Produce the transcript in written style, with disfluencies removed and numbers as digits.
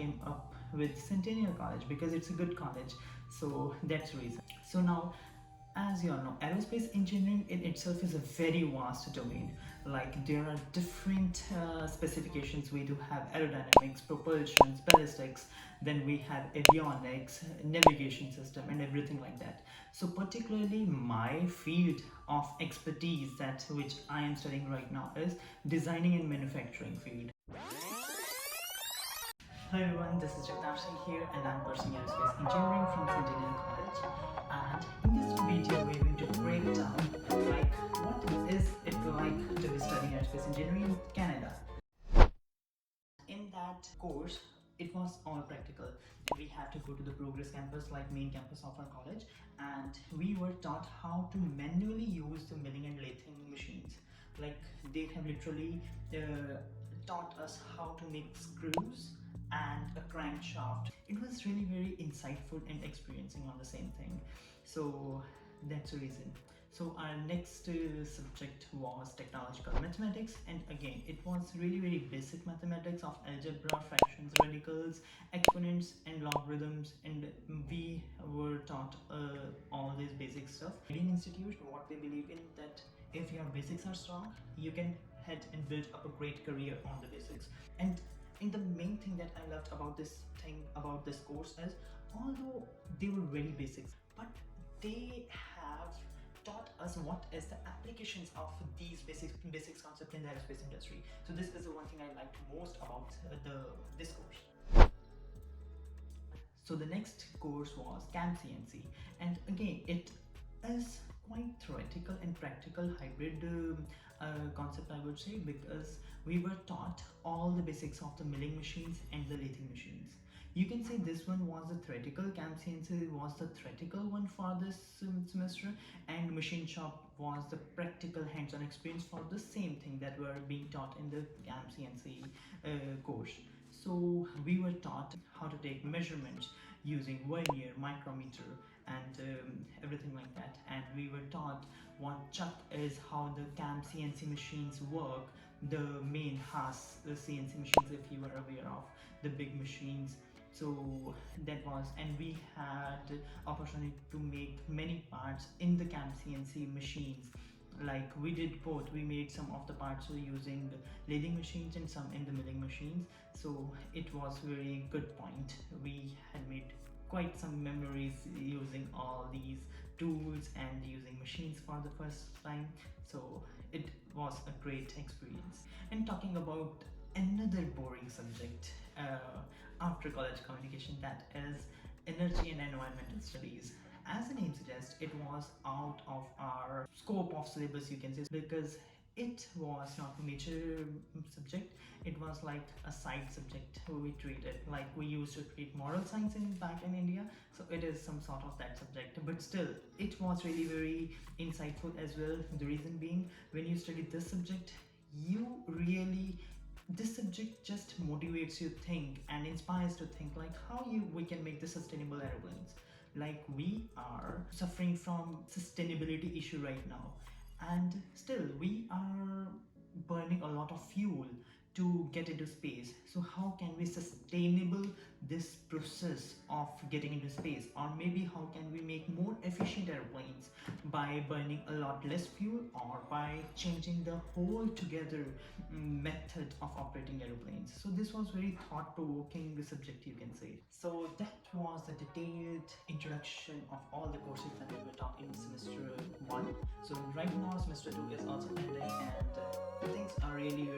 came up with Centennial College because it's a good college. So that's the reason. So now, as you all know, aerospace engineering in itself is a very vast domain. Like there are different specifications. We do have aerodynamics, propulsions, ballistics, then we have avionics, navigation system, and everything like that. So particularly my field of expertise, that which I am studying right now, is designing and manufacturing field. Hi everyone, this is Jagdav Singh here, and I'm pursuing Aerospace Engineering from Centennial College. And in this video, we're going to break down like what is it like to be studying Aerospace Engineering in Canada. In that course, it was all practical. We had to go to the Progress campus, like main campus of our college, and we were taught how to manually use the milling and lathing machines. Like they have literally taught us how to make screws and a crankshaft. It was really very insightful and experiencing on the same thing. So that's the reason. So our next subject was technological mathematics, and again it was really very basic mathematics of algebra, fractions, radicals, exponents, and logarithms, and we were taught all this basic stuff. Indian Institute, what they believe in, that if your basics are strong, you can head and build up a great career on the basics. And in the main thing that I loved about this course is, although they were very basics, but they have taught us what is the applications of these basics concept in the aerospace industry. So this is the one thing I liked most about this course. So the next course was CAM CNC, and again it is quite theoretical and practical hybrid concept, I would say, because we were taught all the basics of the milling machines and the lathing machines. You can say this one was the theoretical, CAM CNC was the theoretical one for this semester, and machine shop was the practical hands-on experience for the same thing that were being taught in the CAM CNC course. So we were taught how to take measurements using vernier, micrometer, and everything like that. And we were taught what chuck is, how the CAM CNC machines work, the main Haas the CNC machines, if you are aware of the big machines. So that was, and we had opportunity to make many parts in the CAM CNC machines. Like we did both. We made some of the parts using the lathing machines and some in the milling machines. So it was very good point. We had made quite some memories using all these tools and using machines for the first time. So it was a great experience. And talking about another boring subject after college communication, that is energy and environmental studies. As the name suggests, it was out of our scope of syllabus, you can say, because it was not a major subject. It was like a side subject we treated, like we used to treat moral science back in India. So it is some sort of that subject, but still it was really very insightful as well. The reason being, when you study this subject, you really, this subject just motivates you to think and inspires to think like how we can make the sustainable aeroplanes. Like we are suffering from sustainability issue right now, and still we are burning a lot of fuel to get into space. So how can we sustainable this process of getting into space, or maybe how can we make more efficient airplanes by burning a lot less fuel, or by changing the whole together method of operating airplanes. So this was very thought-provoking subject, you can say. So that was a detailed introduction of all the courses that we were taught in semester 1. So right now semester 2 is also ending, and things are really